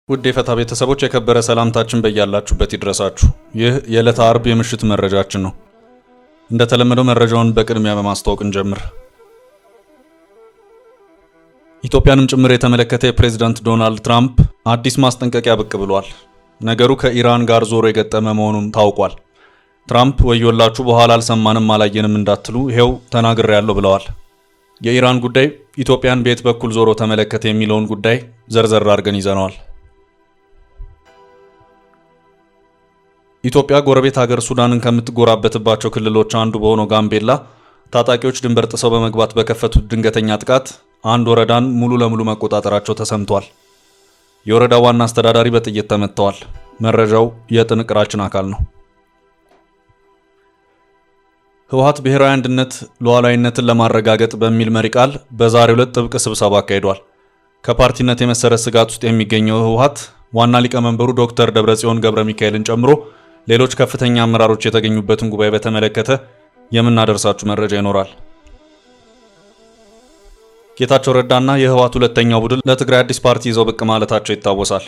ውድ የፈታ ቤተሰቦች የከበረ ሰላምታችን በያላችሁበት ይድረሳችሁ። ይህ የዕለተ አርብ የምሽት መረጃችን ነው። እንደተለመደው መረጃውን በቅድሚያ በማስተዋወቅ እንጀምር። ኢትዮጵያንም ጭምር የተመለከተ የፕሬዝዳንት ዶናልድ ትራምፕ አዲስ ማስጠንቀቂያ ብቅ ብሏል። ነገሩ ከኢራን ጋር ዞሮ የገጠመ መሆኑን ታውቋል። ትራምፕ ወዮላችሁ በኋላ አልሰማንም አላየንም እንዳትሉ ይሄው ተናግሬያለሁ ብለዋል። የኢራን ጉዳይ ኢትዮጵያን በየት በኩል ዞሮ ተመለከተ የሚለውን ጉዳይ ዘርዘር አድርገን ይዘነዋል። ኢትዮጵያ ጎረቤት ሀገር ሱዳንን ከምትጎራበትባቸው ክልሎች አንዱ በሆነው ጋምቤላ ታጣቂዎች ድንበር ጥሰው በመግባት በከፈቱት ድንገተኛ ጥቃት አንድ ወረዳን ሙሉ ለሙሉ መቆጣጠራቸው ተሰምቷል። የወረዳው ዋና አስተዳዳሪ በጥይት ተመትተዋል። መረጃው የጥንቅራችን አካል ነው። ህወሓት ብሔራዊ አንድነት ሉዓላዊነትን ለማረጋገጥ በሚል መሪ ቃል በዛሬው ዕለት ጥብቅ ስብሰባ አካሂዷል። ከፓርቲነት የመሰረት ስጋት ውስጥ የሚገኘው ህወሓት ዋና ሊቀመንበሩ ዶክተር ደብረጽዮን ገብረ ሚካኤልን ጨምሮ ሌሎች ከፍተኛ አመራሮች የተገኙበትን ጉባኤ በተመለከተ የምናደርሳችሁ መረጃ ይኖራል። ጌታቸው ረዳና የህወሓት ሁለተኛው ቡድን ለትግራይ አዲስ ፓርቲ ይዘው ብቅ ማለታቸው ይታወሳል።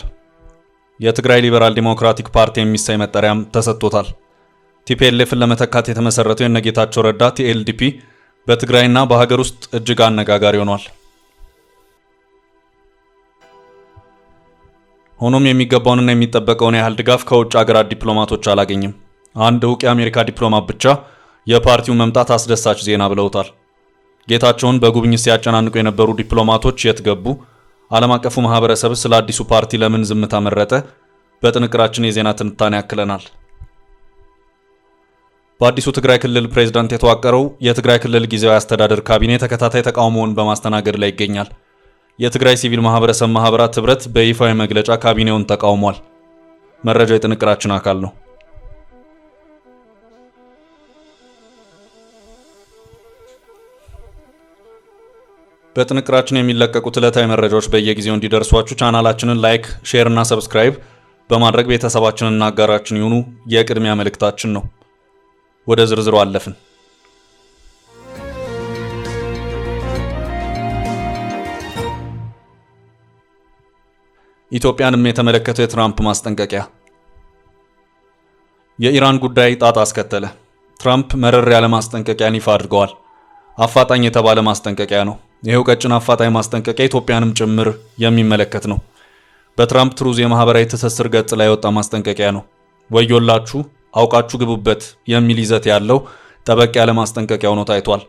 የትግራይ ሊበራል ዲሞክራቲክ ፓርቲ የሚሳይ መጠሪያም ተሰጥቶታል። ቲፒኤልኤፍን ለመተካት የተመሰረተው የነጌታቸው ረዳ ቲኤልዲፒ በትግራይና በሀገር ውስጥ እጅግ አነጋጋሪ ሆኗል። ሆኖም የሚገባውንና የሚጠበቀውን ያህል ድጋፍ ከውጭ ሀገራት ዲፕሎማቶች አላገኝም። አንድ እውቅ የአሜሪካ ዲፕሎማት ብቻ የፓርቲው መምጣት አስደሳች ዜና ብለውታል። ጌታቸውን በጉብኝት ሲያጨናንቁ የነበሩ ዲፕሎማቶች የት ገቡ? ዓለም አቀፉ ማህበረሰብ ስለ አዲሱ ፓርቲ ለምን ዝምታ መረጠ? በጥንቅራችን የዜና ትንታኔ ያክለናል። በአዲሱ ትግራይ ክልል ፕሬዝዳንት የተዋቀረው የትግራይ ክልል ጊዜያዊ አስተዳደር ካቢኔ ተከታታይ ተቃውሞውን በማስተናገድ ላይ ይገኛል። የትግራይ ሲቪል ማህበረሰብ ማህበራት ህብረት በይፋዊ መግለጫ ካቢኔውን ተቃውሟል። መረጃው የጥንቅራችን አካል ነው። በጥንቅራችን የሚለቀቁት ዕለታዊ መረጃዎች በየጊዜው እንዲደርሷችሁ ቻናላችንን ላይክ፣ ሼር እና ሰብስክራይብ በማድረግ ቤተሰባችንና አጋራችን ይሁኑ የቅድሚያ መልእክታችን ነው። ወደ ዝርዝሩ አለፍን። ኢትዮጵያንም የተመለከተው የትራምፕ ማስጠንቀቂያ። የኢራን ጉዳይ ጣጣ አስከተለ። ትራምፕ መረር ያለ ማስጠንቀቂያን ይፋ አድርገዋል። አፋጣኝ የተባለ ማስጠንቀቂያ ነው። ይሄው ቀጭን አፋጣኝ ማስጠንቀቂያ ኢትዮጵያንም ጭምር የሚመለከት ነው። በትራምፕ ትሩዝ የማህበራዊ ትስስር ገጽ ላይ የወጣ ማስጠንቀቂያ ነው። ወዮላችሁ አውቃችሁ ግቡበት የሚል ይዘት ያለው ጠበቅ ያለ ማስጠንቀቂያ ሆኖ ታይቷል።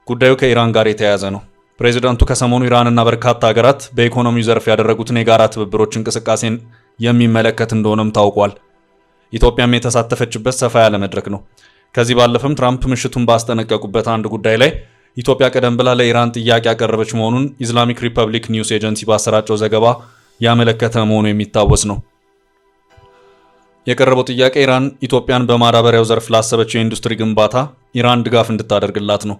ጉዳዩ ከኢራን ጋር የተያያዘ ነው። ፕሬዚዳንቱ ከሰሞኑ ኢራንና በርካታ ሀገራት በኢኮኖሚው ዘርፍ ያደረጉትን የጋራ ትብብሮች እንቅስቃሴን የሚመለከት እንደሆነም ታውቋል። ኢትዮጵያም የተሳተፈችበት ሰፋ ያለ መድረክ ነው። ከዚህ ባለፈም ትራምፕ ምሽቱን ባስጠነቀቁበት አንድ ጉዳይ ላይ ኢትዮጵያ ቀደም ብላ ለኢራን ጥያቄ ያቀረበች መሆኑን ኢስላሚክ ሪፐብሊክ ኒውስ ኤጀንሲ ባሰራጨው ዘገባ ያመለከተ መሆኑ የሚታወስ ነው። የቀረበው ጥያቄ ኢራን ኢትዮጵያን በማዳበሪያው ዘርፍ ላሰበችው የኢንዱስትሪ ግንባታ ኢራን ድጋፍ እንድታደርግላት ነው።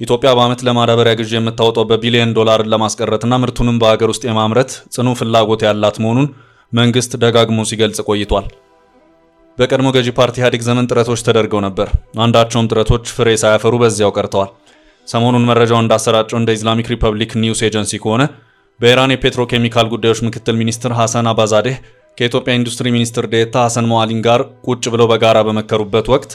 ኢትዮጵያ በዓመት ለማዳበሪያ ግዢ የምታወጣው በቢሊዮን ዶላርን ለማስቀረትና ምርቱንም በሀገር ውስጥ የማምረት ጽኑ ፍላጎት ያላት መሆኑን መንግስት ደጋግሞ ሲገልጽ ቆይቷል። በቀድሞ ገዢ ፓርቲ ኢህአዴግ ዘመን ጥረቶች ተደርገው ነበር። አንዳቸውም ጥረቶች ፍሬ ሳያፈሩ በዚያው ቀርተዋል። ሰሞኑን መረጃው እንዳሰራጨው እንደ ኢስላሚክ ሪፐብሊክ ኒውስ ኤጀንሲ ከሆነ በኢራን የፔትሮኬሚካል ጉዳዮች ምክትል ሚኒስትር ሐሰን አባዛዴህ ከኢትዮጵያ ኢንዱስትሪ ሚኒስትር ዴኤታ ሐሰን መዋሊን ጋር ቁጭ ብለው በጋራ በመከሩበት ወቅት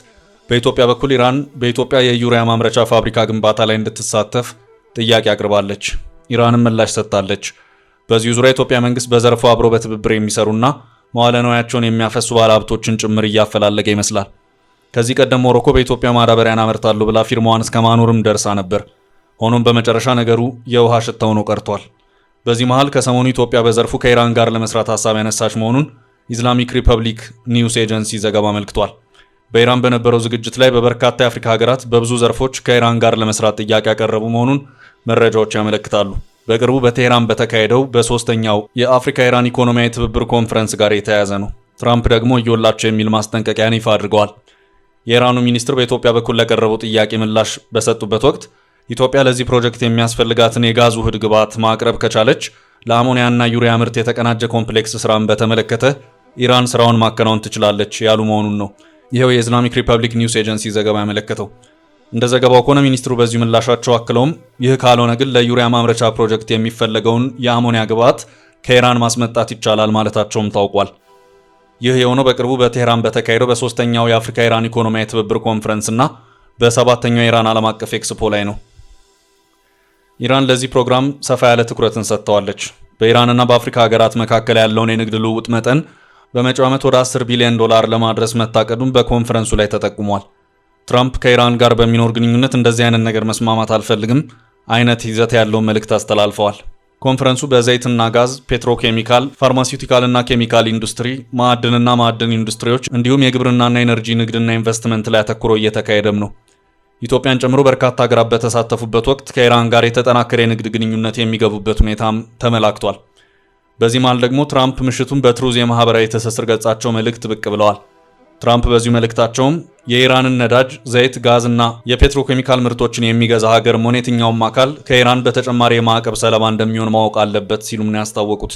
በኢትዮጵያ በኩል ኢራን በኢትዮጵያ የዩሪያ ማምረቻ ፋብሪካ ግንባታ ላይ እንድትሳተፍ ጥያቄ አቅርባለች። ኢራንም ምላሽ ሰጥታለች። በዚሁ ዙሪያ የኢትዮጵያ መንግስት በዘርፉ አብሮ በትብብር የሚሰሩና መዋለ ንዋያቸውን የሚያፈሱ ባለሀብቶችን ጭምር እያፈላለገ ይመስላል። ከዚህ ቀደም ሞሮኮ በኢትዮጵያ ማዳበሪያን አመርታለሁ ብላ ፊርማዋን እስከ ማኖርም ደርሳ ነበር። ሆኖም በመጨረሻ ነገሩ የውሃ ሽታ ሆኖ ቀርቷል። በዚህ መሃል ከሰሞኑ ኢትዮጵያ በዘርፉ ከኢራን ጋር ለመስራት ሀሳብ ያነሳች መሆኑን ኢስላሚክ ሪፐብሊክ ኒውስ ኤጀንሲ ዘገባ አመልክቷል። በኢራን በነበረው ዝግጅት ላይ በበርካታ የአፍሪካ ሀገራት በብዙ ዘርፎች ከኢራን ጋር ለመስራት ጥያቄ ያቀረቡ መሆኑን መረጃዎች ያመለክታሉ። በቅርቡ በቴህራን በተካሄደው በሶስተኛው የአፍሪካ ኢራን ኢኮኖሚያዊ ትብብር ኮንፈረንስ ጋር የተያያዘ ነው። ትራምፕ ደግሞ እየወላቸው የሚል ማስጠንቀቂያን ይፋ አድርገዋል። የኢራኑ ሚኒስትር በኢትዮጵያ በኩል ለቀረበው ጥያቄ ምላሽ በሰጡበት ወቅት ኢትዮጵያ ለዚህ ፕሮጀክት የሚያስፈልጋትን የጋዝ ውህድ ግብዓት ማቅረብ ከቻለች ለአሞኒያና ዩሪያ ምርት የተቀናጀ ኮምፕሌክስ ስራን በተመለከተ ኢራን ስራውን ማከናወን ትችላለች ያሉ መሆኑን ነው ይሄው የኢስላሚክ ሪፐብሊክ ኒውስ ኤጀንሲ ዘገባ ያመለከተው። እንደ ዘገባው ከሆነ ሚኒስትሩ በዚህ ምላሻቸው አክለውም ይህ ካልሆነ ግን ለዩሪያ ማምረቻ ፕሮጀክት የሚፈለገውን የአሞኒያ ግብዓት ከኢራን ማስመጣት ይቻላል ማለታቸውም ታውቋል። ይህ የሆነው በቅርቡ በቴህራን በተካሄደው በ3ኛው የአፍሪካ ኢራን ኢኮኖሚያዊ ትብብር ኮንፈረንስ እና በ7ኛው የኢራን ዓለም አቀፍ ኤክስፖ ላይ ነው። ኢራን ለዚህ ፕሮግራም ሰፋ ያለ ትኩረትን ሰጥተዋለች። በኢራንና በአፍሪካ ሀገራት መካከል ያለውን የንግድ ልውውጥ መጠን በመጪው ዓመት ወደ $10 ቢሊዮን ለማድረስ መታቀዱን በኮንፈረንሱ ላይ ተጠቁሟል። ትራምፕ ከኢራን ጋር በሚኖር ግንኙነት እንደዚህ አይነት ነገር መስማማት አልፈልግም አይነት ይዘት ያለውን መልእክት አስተላልፈዋል። ኮንፈረንሱ በዘይትና ጋዝ፣ ፔትሮኬሚካል፣ ፋርማሲውቲካል እና ኬሚካል ኢንዱስትሪ፣ ማዕድንና ማዕድን ኢንዱስትሪዎች እንዲሁም የግብርናና ኤነርጂ ንግድና ኢንቨስትመንት ላይ አተኩሮ እየተካሄደም ነው። ኢትዮጵያን ጨምሮ በርካታ ሀገራት በተሳተፉበት ወቅት ከኢራን ጋር የተጠናከረ የንግድ ግንኙነት የሚገቡበት ሁኔታም ተመላክቷል። በዚህ መሃል ደግሞ ትራምፕ ምሽቱን በትሩዝ የማህበራዊ ትስስር ገጻቸው መልእክት ብቅ ብለዋል። ትራምፕ በዚሁ መልእክታቸውም የኢራንን ነዳጅ፣ ዘይት፣ ጋዝ እና የፔትሮኬሚካል ምርቶችን የሚገዛ ሀገርም ሆነ የትኛውም አካል ከኢራን በተጨማሪ የማዕቀብ ሰለባ እንደሚሆን ማወቅ አለበት ሲሉም ነው ያስታወቁት።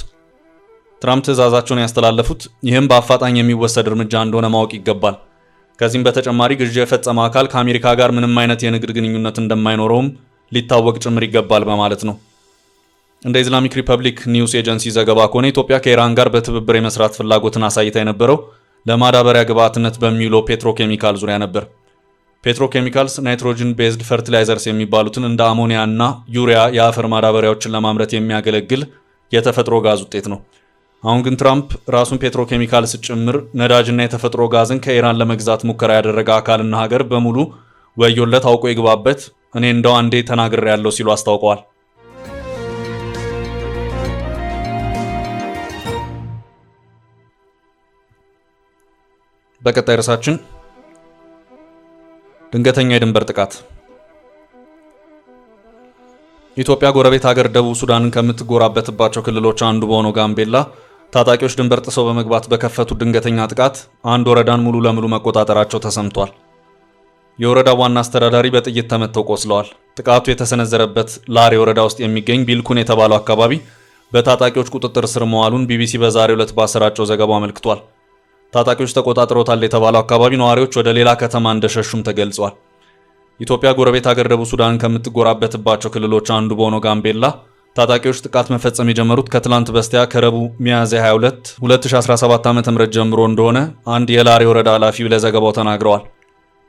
ትራምፕ ትዕዛዛቸውን ያስተላለፉት ይህም በአፋጣኝ የሚወሰድ እርምጃ እንደሆነ ማወቅ ይገባል። ከዚህም በተጨማሪ ግዢ የፈጸመ አካል ከአሜሪካ ጋር ምንም አይነት የንግድ ግንኙነት እንደማይኖረውም ሊታወቅ ጭምር ይገባል በማለት ነው። እንደ ኢስላሚክ ሪፐብሊክ ኒውስ ኤጀንሲ ዘገባ ከሆነ ኢትዮጵያ ከኢራን ጋር በትብብር የመስራት ፍላጎትን አሳይታ የነበረው ለማዳበሪያ ግብዓትነት በሚውለው ፔትሮኬሚካል ዙሪያ ነበር። ፔትሮኬሚካልስ ናይትሮጅን ቤዝድ ፈርቲላይዘርስ የሚባሉትን እንደ አሞኒያ እና ዩሪያ የአፈር ማዳበሪያዎችን ለማምረት የሚያገለግል የተፈጥሮ ጋዝ ውጤት ነው። አሁን ግን ትራምፕ ራሱን ፔትሮኬሚካልስ ጭምር ነዳጅና የተፈጥሮ ጋዝን ከኢራን ለመግዛት ሙከራ ያደረገ አካልና ሀገር በሙሉ ወዮለት፣ አውቆ ይግባበት፣ እኔ እንደው አንዴ ተናግሬያለሁ ሲሉ አስታውቀዋል። በቀጣይ ርዕሳችን ድንገተኛ የድንበር ጥቃት። ኢትዮጵያ ጎረቤት ሀገር ደቡብ ሱዳንን ከምትጎራበትባቸው ክልሎች አንዱ በሆነው ጋምቤላ ታጣቂዎች ድንበር ጥሰው በመግባት በከፈቱ ድንገተኛ ጥቃት አንድ ወረዳን ሙሉ ለሙሉ መቆጣጠራቸው ተሰምቷል። የወረዳው ዋና አስተዳዳሪ በጥይት ተመተው ቆስለዋል። ጥቃቱ የተሰነዘረበት ላሬ ወረዳ ውስጥ የሚገኝ ቢልኩን የተባለው አካባቢ በታጣቂዎች ቁጥጥር ስር መዋሉን ቢቢሲ በዛሬው ዕለት ባሰራጨው ዘገባው አመልክቷል። ታጣቂዎች ተቆጣጥረውታል የተባለው አካባቢ ነዋሪዎች ወደ ሌላ ከተማ እንደሸሹም ተገልጿል። ኢትዮጵያ ጎረቤት ሀገር ደቡብ ሱዳንን ከምትጎራበትባቸው ክልሎች አንዱ በሆነው ጋምቤላ ታጣቂዎች ጥቃት መፈጸም የጀመሩት ከትላንት በስቲያ ከረቡዕ ሚያዝያ 22 2017 ዓ.ም ጀምሮ እንደሆነ አንድ የላሬ ወረዳ ኃላፊ ለዘገባው ተናግረዋል።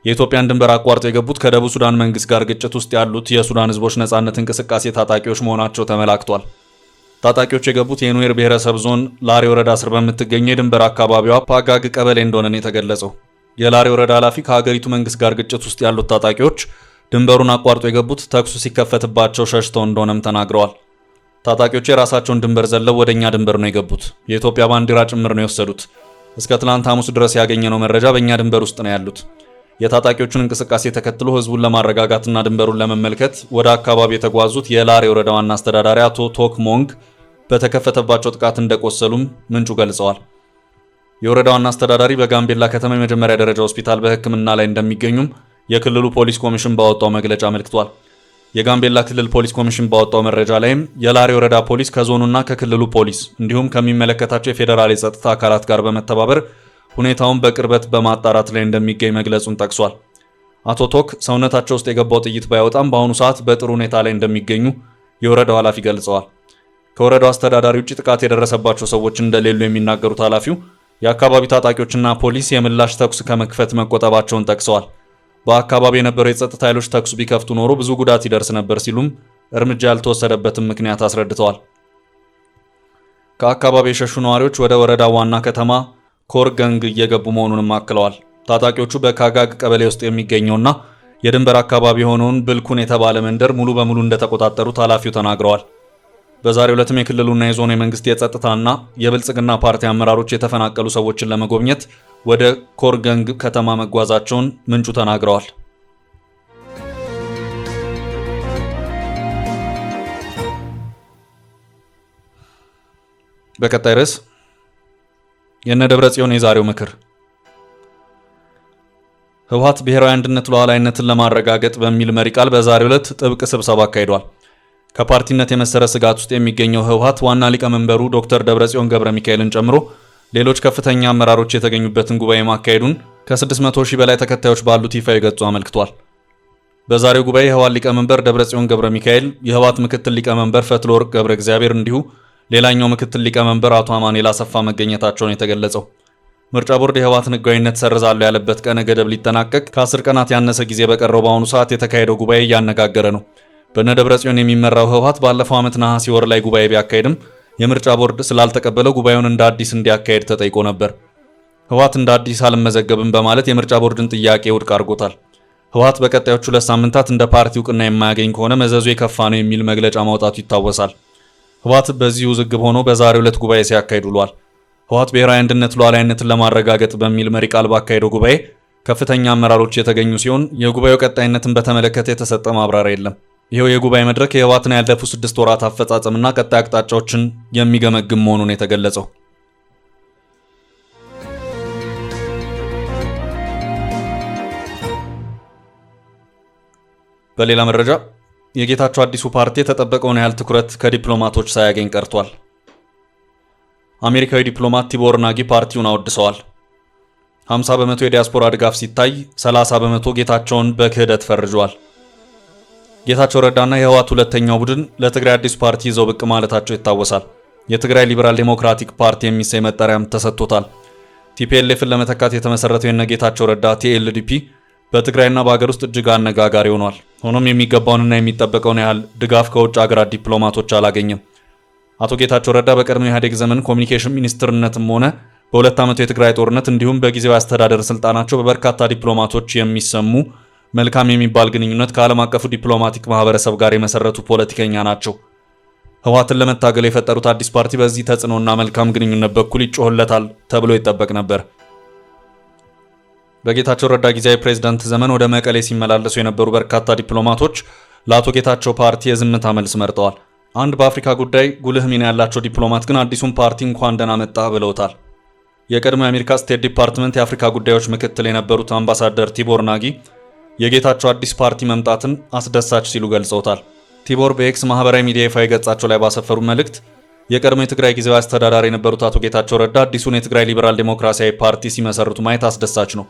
የኢትዮጵያን ድንበር አቋርጠው የገቡት ከደቡብ ሱዳን መንግስት ጋር ግጭት ውስጥ ያሉት የሱዳን ህዝቦች ነጻነት እንቅስቃሴ ታጣቂዎች መሆናቸው ተመላክቷል። ታጣቂዎች የገቡት የኑዌር ብሔረሰብ ዞን ላሬ ወረዳ ስር በምትገኝ የድንበር አካባቢዋ ፓጋግ ቀበሌ እንደሆነ ነው የተገለጸው። የላሬ ወረዳ ኃላፊ ከሀገሪቱ መንግስት ጋር ግጭት ውስጥ ያሉት ታጣቂዎች ድንበሩን አቋርጦ የገቡት ተኩሱ ሲከፈትባቸው ሸሽተው እንደሆነም ተናግረዋል። ታጣቂዎች የራሳቸውን ድንበር ዘለው ወደኛ ድንበር ነው የገቡት። የኢትዮጵያ ባንዲራ ጭምር ነው የወሰዱት። እስከ ትላንት ሐሙስ ድረስ ያገኘነው መረጃ በእኛ ድንበር ውስጥ ነው ያሉት። የታጣቂዎቹን እንቅስቃሴ ተከትሎ ህዝቡን ለማረጋጋትና ድንበሩን ለመመልከት ወደ አካባቢ የተጓዙት የላሬ ወረዳ ዋና አስተዳዳሪ አቶ ቶክ ሞንግ በተከፈተባቸው ጥቃት እንደቆሰሉም ምንጩ ገልጸዋል። የወረዳ ዋና አስተዳዳሪ በጋምቤላ ከተማ የመጀመሪያ ደረጃ ሆስፒታል በሕክምና ላይ እንደሚገኙም የክልሉ ፖሊስ ኮሚሽን ባወጣው መግለጫ አመልክቷል። የጋምቤላ ክልል ፖሊስ ኮሚሽን ባወጣው መረጃ ላይም የላሬ ወረዳ ፖሊስ ከዞኑና ከክልሉ ፖሊስ እንዲሁም ከሚመለከታቸው የፌዴራል የጸጥታ አካላት ጋር በመተባበር ሁኔታውን በቅርበት በማጣራት ላይ እንደሚገኝ መግለጹን ጠቅሷል። አቶ ቶክ ሰውነታቸው ውስጥ የገባው ጥይት ባይወጣም በአሁኑ ሰዓት በጥሩ ሁኔታ ላይ እንደሚገኙ የወረዳው ኃላፊ ገልጸዋል። ከወረዳው አስተዳዳሪ ውጭ ጥቃት የደረሰባቸው ሰዎች እንደሌሉ የሚናገሩት ኃላፊው የአካባቢ ታጣቂዎችና ፖሊስ የምላሽ ተኩስ ከመክፈት መቆጠባቸውን ጠቅሰዋል። በአካባቢ የነበሩ የጸጥታ ኃይሎች ተኩስ ቢከፍቱ ኖሮ ብዙ ጉዳት ይደርስ ነበር ሲሉም እርምጃ ያልተወሰደበትም ምክንያት አስረድተዋል። ከአካባቢ የሸሹ ነዋሪዎች ወደ ወረዳው ዋና ከተማ ኮርገንግ እየገቡ መሆኑንም አክለዋል። ታጣቂዎቹ በካጋግ ቀበሌ ውስጥ የሚገኘውና የድንበር አካባቢ የሆነውን ብልኩን የተባለ መንደር ሙሉ በሙሉ እንደተቆጣጠሩት ኃላፊው ተናግረዋል። በዛሬው ዕለትም የክልሉና የዞኑ የመንግስት የጸጥታና የብልጽግና ፓርቲ አመራሮች የተፈናቀሉ ሰዎችን ለመጎብኘት ወደ ኮርገንግ ከተማ መጓዛቸውን ምንጩ ተናግረዋል። በቀጣይ ርዕስ የነ ደብረጽዮን የዛሬው ምክር። ህወሓት ብሔራዊ አንድነት ሉዓላዊነትን ለማረጋገጥ በሚል መሪ ቃል በዛሬው ዕለት ጥብቅ ስብሰባ አካሂዷል። ከፓርቲነት የመሰረ ስጋት ውስጥ የሚገኘው ህወሓት ዋና ሊቀመንበሩ ዶክተር ደብረጽዮን ገብረ ሚካኤልን ጨምሮ ሌሎች ከፍተኛ አመራሮች የተገኙበትን ጉባኤ ማካሄዱን ከ600 ሺህ በላይ ተከታዮች ባሉት ይፋዊ ገጹ አመልክቷል። በዛሬው ጉባኤ የህወሓት ሊቀመንበር ደብረጽዮን ገብረ ሚካኤል፣ የህወሓት ምክትል ሊቀመንበር ፈትለወርቅ ገብረ እግዚአብሔር እንዲሁ ሌላኛው ምክትል ሊቀመንበር አቶ አማኑኤል አሰፋ መገኘታቸውን የተገለጸው። ምርጫ ቦርድ የህወሓትን ህጋዊነት ሰርዛለሁ ያለበት ቀነ ገደብ ሊጠናቀቅ ከ10 ቀናት ያነሰ ጊዜ በቀረው በአሁኑ ሰዓት የተካሄደው ጉባኤ እያነጋገረ ነው። በእነ ደብረጽዮን የሚመራው ህወሓት ባለፈው ዓመት ነሐሴ ወር ላይ ጉባኤ ቢያካሄድም የምርጫ ቦርድ ስላልተቀበለው ጉባኤውን እንደ አዲስ እንዲያካሄድ ተጠይቆ ነበር። ህወሓት እንደ አዲስ አልመዘገብም በማለት የምርጫ ቦርድን ጥያቄ ውድቅ አድርጎታል። ህወሓት በቀጣዮቹ 2 ሳምንታት እንደ ፓርቲ እውቅና የማያገኝ ከሆነ መዘዙ የከፋ ነው የሚል መግለጫ ማውጣቱ ይታወሳል። ህወሓት በዚህ ውዝግብ ሆኖ በዛሬው ዕለት ጉባኤ ሲያካሂድ ውሏል። ህወሓት ብሔራዊ አንድነት ሉዓላዊነትን ለማረጋገጥ በሚል መሪ ቃል ባካሄደው ጉባኤ ከፍተኛ አመራሮች የተገኙ ሲሆን የጉባኤው ቀጣይነትን በተመለከተ የተሰጠ ማብራሪያ የለም። ይሄው የጉባኤ መድረክ የህወሓትን ያለፉ 6 ወራት አፈጻጸምና ቀጣይ አቅጣጫዎችን የሚገመግም መሆኑን የተገለጸው። በሌላ መረጃ የጌታቸው አዲሱ ፓርቲ የተጠበቀውን ያህል ትኩረት ከዲፕሎማቶች ሳያገኝ ቀርቷል። አሜሪካዊ ዲፕሎማት ቲቦር ናጊ ፓርቲውን አወድሰዋል። 50 በመቶ የዲያስፖራ ድጋፍ ሲታይ 30 በመቶ ጌታቸውን በክህደት ፈርጀዋል። ጌታቸው ረዳና የህወሓት ሁለተኛው ቡድን ለትግራይ አዲስ ፓርቲ ይዘው ብቅ ማለታቸው ይታወሳል። የትግራይ ሊበራል ዴሞክራቲክ ፓርቲ የሚሰኝ መጠሪያም ተሰጥቶታል። ቲፒኤልኤፍን ለመተካት የተመሰረተው የነ ጌታቸው ረዳ ቲኤልዲፒ በትግራይና በሀገር ውስጥ እጅግ አነጋጋሪ ሆኗል። ሆኖም የሚገባውንና የሚጠበቀውን ያህል ድጋፍ ከውጭ ሀገራት ዲፕሎማቶች አላገኘም። አቶ ጌታቸው ረዳ በቀድሞ ኢህአዴግ ዘመን ኮሚኒኬሽን ሚኒስትርነትም ሆነ በሁለት ዓመቱ የትግራይ ጦርነት እንዲሁም በጊዜው አስተዳደር ስልጣናቸው በበርካታ ዲፕሎማቶች የሚሰሙ መልካም የሚባል ግንኙነት ከዓለም አቀፉ ዲፕሎማቲክ ማህበረሰብ ጋር የመሰረቱ ፖለቲከኛ ናቸው። ህወሓትን ለመታገል የፈጠሩት አዲስ ፓርቲ በዚህ ተጽዕኖና መልካም ግንኙነት በኩል ይጮህለታል ተብሎ ይጠበቅ ነበር። በጌታቸው ረዳ ጊዜያዊ ፕሬዝዳንት ዘመን ወደ መቀሌ ሲመላለሱ የነበሩ በርካታ ዲፕሎማቶች ለአቶ ጌታቸው ፓርቲ የዝምታ መልስ መርጠዋል። አንድ በአፍሪካ ጉዳይ ጉልህ ሚና ያላቸው ዲፕሎማት ግን አዲሱን ፓርቲ እንኳን ደህና መጣ ብለውታል። የቀድሞ የአሜሪካ ስቴት ዲፓርትመንት የአፍሪካ ጉዳዮች ምክትል የነበሩት አምባሳደር ቲቦር ናጊ የጌታቸው አዲስ ፓርቲ መምጣትን አስደሳች ሲሉ ገልጸውታል። ቲቦር በኤክስ ማህበራዊ ሚዲያ ይፋ ገጻቸው ላይ ባሰፈሩ መልእክት የቀድሞ የትግራይ ጊዜያዊ አስተዳዳሪ የነበሩት አቶ ጌታቸው ረዳ አዲሱን የትግራይ ሊበራል ዴሞክራሲያዊ ፓርቲ ሲመሰርቱ ማየት አስደሳች ነው።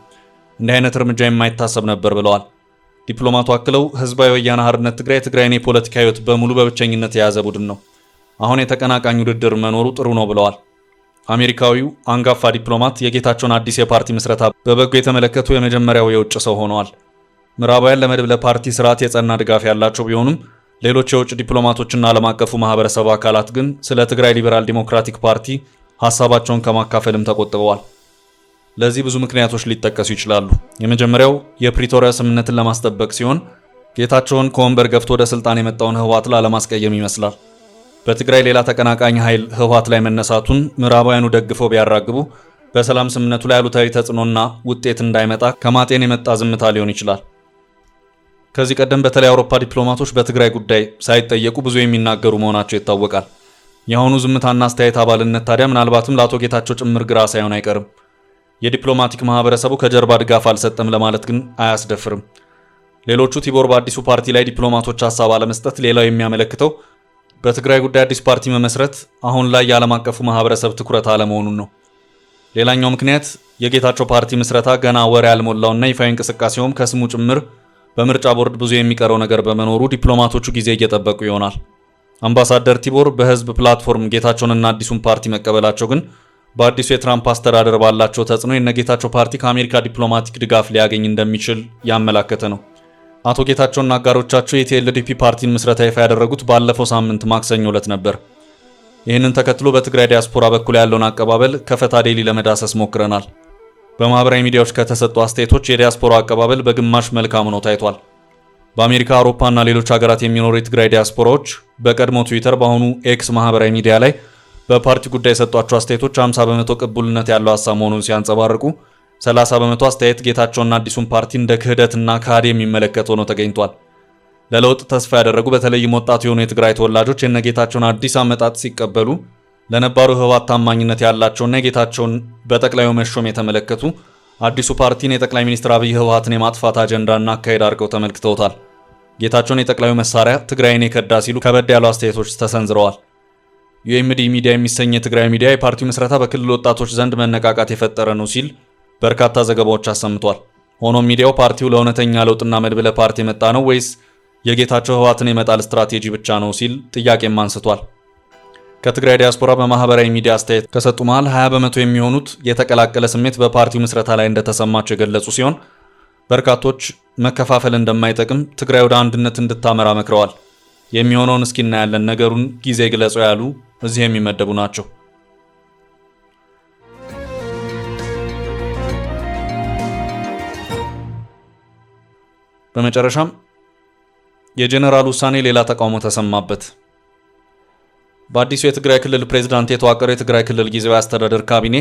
እንዲህ አይነት እርምጃ የማይታሰብ ነበር ብለዋል። ዲፕሎማቱ አክለው ህዝባዊ ወያነ ሓርነት ትግራይ የትግራይን የፖለቲካ ህይወት በሙሉ በብቸኝነት የያዘ ቡድን ነው። አሁን የተቀናቃኝ ውድድር መኖሩ ጥሩ ነው ብለዋል። አሜሪካዊው አንጋፋ ዲፕሎማት የጌታቸውን አዲስ የፓርቲ ምስረታ በበጎ የተመለከቱ የመጀመሪያው የውጭ ሰው ሆነዋል። ምዕራባውያን ለመድብለ ፓርቲ ስርዓት የጸና ድጋፍ ያላቸው ቢሆኑም ሌሎች የውጭ ዲፕሎማቶችና ዓለም አቀፉ ማህበረሰብ አካላት ግን ስለ ትግራይ ሊበራል ዲሞክራቲክ ፓርቲ ሐሳባቸውን ከማካፈልም ተቆጥበዋል። ለዚህ ብዙ ምክንያቶች ሊጠቀሱ ይችላሉ። የመጀመሪያው የፕሪቶሪያ ስምምነትን ለማስጠበቅ ሲሆን ጌታቸውን ከወንበር ገፍቶ ወደ ስልጣን የመጣውን ህወሓት ላለማስቀየም ይመስላል። በትግራይ ሌላ ተቀናቃኝ ኃይል ህወሓት ላይ መነሳቱን ምዕራባውያኑ ደግፈው ቢያራግቡ በሰላም ስምምነቱ ላይ አሉታዊ ተጽዕኖና ውጤት እንዳይመጣ ከማጤን የመጣ ዝምታ ሊሆን ይችላል። ከዚህ ቀደም በተለይ አውሮፓ ዲፕሎማቶች በትግራይ ጉዳይ ሳይጠየቁ ብዙ የሚናገሩ መሆናቸው ይታወቃል። የአሁኑ ዝምታና አስተያየት አባልነት ታዲያ ምናልባትም ለአቶ ጌታቸው ጭምር ግራ ሳይሆን አይቀርም። የዲፕሎማቲክ ማህበረሰቡ ከጀርባ ድጋፍ አልሰጠም ለማለት ግን አያስደፍርም። ሌሎቹ ቲቦር በአዲሱ ፓርቲ ላይ ዲፕሎማቶች ሀሳብ አለመስጠት ሌላው የሚያመለክተው በትግራይ ጉዳይ አዲስ ፓርቲ መመስረት አሁን ላይ የዓለም አቀፉ ማህበረሰብ ትኩረት አለመሆኑን ነው። ሌላኛው ምክንያት የጌታቸው ፓርቲ ምስረታ ገና ወር ያልሞላውና ይፋዊ እንቅስቃሴውም ከስሙ ጭምር በምርጫ ቦርድ ብዙ የሚቀረው ነገር በመኖሩ ዲፕሎማቶቹ ጊዜ እየጠበቁ ይሆናል። አምባሳደር ቲቦር በህዝብ ፕላትፎርም ጌታቸውንና አዲሱን ፓርቲ መቀበላቸው ግን በአዲሱ የትራምፕ አስተዳደር ባላቸው ተጽዕኖ የነጌታቸው ፓርቲ ከአሜሪካ ዲፕሎማቲክ ድጋፍ ሊያገኝ እንደሚችል ያመላከተ ነው። አቶ ጌታቸውና አጋሮቻቸው የቲኤልዲፒ ፓርቲን ምስረታ ይፋ ያደረጉት ባለፈው ሳምንት ማክሰኞ ዕለት ነበር። ይህንን ተከትሎ በትግራይ ዲያስፖራ በኩል ያለውን አቀባበል ከፈታ ዴሊ ለመዳሰስ ሞክረናል። በማህበራዊ ሚዲያዎች ከተሰጡ አስተያየቶች የዲያስፖራ አቀባበል በግማሽ መልካም ሆኖ ታይቷል። በአሜሪካ፣ አውሮፓና ሌሎች ሀገራት የሚኖሩ የትግራይ ዲያስፖራዎች በቀድሞ ትዊተር በአሁኑ ኤክስ ማህበራዊ ሚዲያ ላይ በፓርቲ ጉዳይ የሰጧቸው አስተያየቶች 50 በመቶ ቅቡልነት ያለው ሀሳብ መሆኑን ሲያንጸባርቁ 30 በመቶ አስተያየት ጌታቸውና አዲሱን ፓርቲ እንደ ክህደትና ካህዴ የሚመለከት ሆኖ ተገኝቷል። ለለውጥ ተስፋ ያደረጉ በተለይም ወጣት የሆኑ የትግራይ ተወላጆች የነጌታቸውን አዲስ አመጣጥ ሲቀበሉ ለነባሩ ህወሓት ታማኝነት ያላቸውና የጌታቸውን በጠቅላዩ መሾም የተመለከቱ አዲሱ ፓርቲን የጠቅላይ ሚኒስትር አብይ ህወሓትን የማጥፋት አጀንዳና አካሄድ አድርገው ተመልክተውታል። ጌታቸውን የጠቅላዩ መሳሪያ ትግራይን የከዳ ሲሉ ከበድ ያሉ አስተያየቶች ተሰንዝረዋል። ዩኤምዲ ሚዲያ የሚሰኝ የትግራይ ሚዲያ የፓርቲው ምስረታ በክልል ወጣቶች ዘንድ መነቃቃት የፈጠረ ነው ሲል በርካታ ዘገባዎች አሰምቷል። ሆኖም ሚዲያው ፓርቲው ለእውነተኛ ለውጥና መድብለ ፓርቲ የመጣ ነው ወይስ የጌታቸው ህወሓትን የመጣል ስትራቴጂ ብቻ ነው ሲል ጥያቄም አንስቷል። ከትግራይ ዲያስፖራ በማህበራዊ ሚዲያ አስተያየት ከሰጡ መሃል 20 በመቶ የሚሆኑት የተቀላቀለ ስሜት በፓርቲው ምስረታ ላይ እንደተሰማቸው የገለጹ ሲሆን በርካቶች መከፋፈል እንደማይጠቅም ትግራይ ወደ አንድነት እንድታመራ መክረዋል። የሚሆነውን እስኪ እናያለን፣ ነገሩን ጊዜ ግለጸው ያሉ እዚህ የሚመደቡ ናቸው። በመጨረሻም የጄኔራል ውሳኔ ሌላ ተቃውሞ ተሰማበት። በአዲሱ የትግራይ ክልል ፕሬዝዳንት የተዋቀረው የትግራይ ክልል ጊዜያዊ አስተዳደር ካቢኔ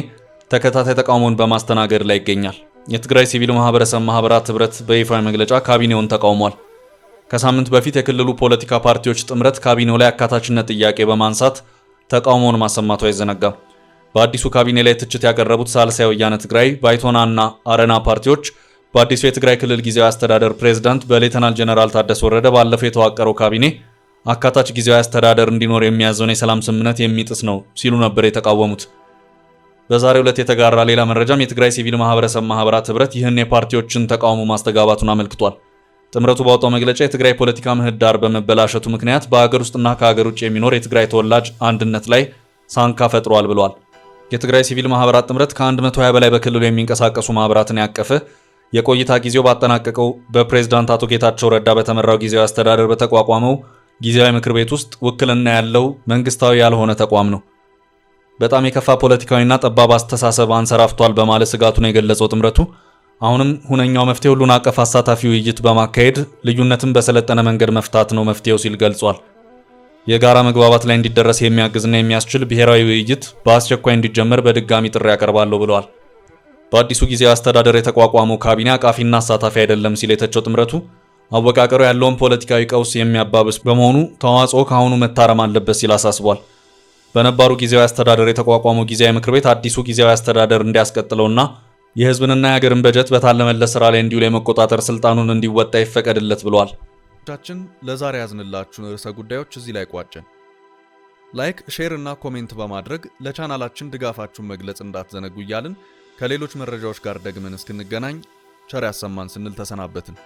ተከታታይ ተቃውሞን በማስተናገድ ላይ ይገኛል። የትግራይ ሲቪል ማህበረሰብ ማህበራት ህብረት በይፋዊ መግለጫ ካቢኔውን ተቃውሟል። ከሳምንት በፊት የክልሉ ፖለቲካ ፓርቲዎች ጥምረት ካቢኔው ላይ አካታችነት ጥያቄ በማንሳት ተቃውሞውን ማሰማቱ አይዘነጋም። በአዲሱ ካቢኔ ላይ ትችት ያቀረቡት ሳልሳይ ወያነ ትግራይ፣ ባይቶናና አረና ፓርቲዎች በአዲሱ የትግራይ ክልል ጊዜያዊ አስተዳደር ፕሬዝዳንት በሌተናል ጀነራል ታደሰ ወረደ ባለፈው የተዋቀረው ካቢኔ አካታች ጊዜያዊ አስተዳደር እንዲኖር የሚያዘውን የሰላም ስምምነት የሚጥስ ነው ሲሉ ነበር የተቃወሙት። በዛሬው ዕለት የተጋራ ሌላ መረጃም የትግራይ ሲቪል ማህበረሰብ ማህበራት ህብረት ይህን የፓርቲዎችን ተቃውሞ ማስተጋባቱን አመልክቷል። ጥምረቱ ባወጣው መግለጫ የትግራይ ፖለቲካ ምህዳር በመበላሸቱ ምክንያት በአገር ውስጥና ከአገር ውጭ የሚኖር የትግራይ ተወላጅ አንድነት ላይ ሳንካ ፈጥሯል ብሏል። የትግራይ ሲቪል ማህበራት ጥምረት ከ120 በላይ በክልሉ የሚንቀሳቀሱ ማህበራትን ያቀፈ የቆይታ ጊዜው ባጠናቀቀው በፕሬዝዳንት አቶ ጌታቸው ረዳ በተመራው ጊዜያዊ አስተዳደር በተቋቋመው ጊዜያዊ ምክር ቤት ውስጥ ውክልና ያለው መንግስታዊ ያልሆነ ተቋም ነው። በጣም የከፋ ፖለቲካዊና ጠባብ አስተሳሰብ አንሰራፍቷል በማለት ስጋቱን የገለጸው ጥምረቱ አሁንም ሁነኛው መፍትሄ ሁሉን አቀፍ አሳታፊ ውይይት በማካሄድ ልዩነትን በሰለጠነ መንገድ መፍታት ነው መፍትሄው ሲል ገልጿል። የጋራ መግባባት ላይ እንዲደረስ የሚያግዝና የሚያስችል ብሔራዊ ውይይት በአስቸኳይ እንዲጀመር በድጋሚ ጥሪ ያቀርባለሁ ብለዋል። በአዲሱ ጊዜያዊ አስተዳደር የተቋቋመው ካቢኔ አቃፊና አሳታፊ አይደለም ሲል የተቸው ጥምረቱ አወቃቀሩ ያለውን ፖለቲካዊ ቀውስ የሚያባብስ በመሆኑ ተዋጽኦ ከአሁኑ መታረም አለበት ሲል አሳስቧል። በነባሩ ጊዜያዊ አስተዳደር የተቋቋመው ጊዜያዊ ምክር ቤት አዲሱ ጊዜያዊ አስተዳደር እንዲያስቀጥለውና የህዝብንና የሀገርን በጀት በታለመለት ስራ ላይ እንዲውል የመቆጣጠር ስልጣኑን እንዲወጣ ይፈቀድለት ብሏል። ቻችን ለዛሬ ያዝንላችሁን ርዕሰ ጉዳዮች እዚህ ላይ ቋጨን። ላይክ፣ ሼር እና ኮሜንት በማድረግ ለቻናላችን ድጋፋችሁን መግለጽ እንዳትዘነጉ እያልን ከሌሎች መረጃዎች ጋር ደግመን እስክንገናኝ ቸር ያሰማን ስንል ተሰናበትን።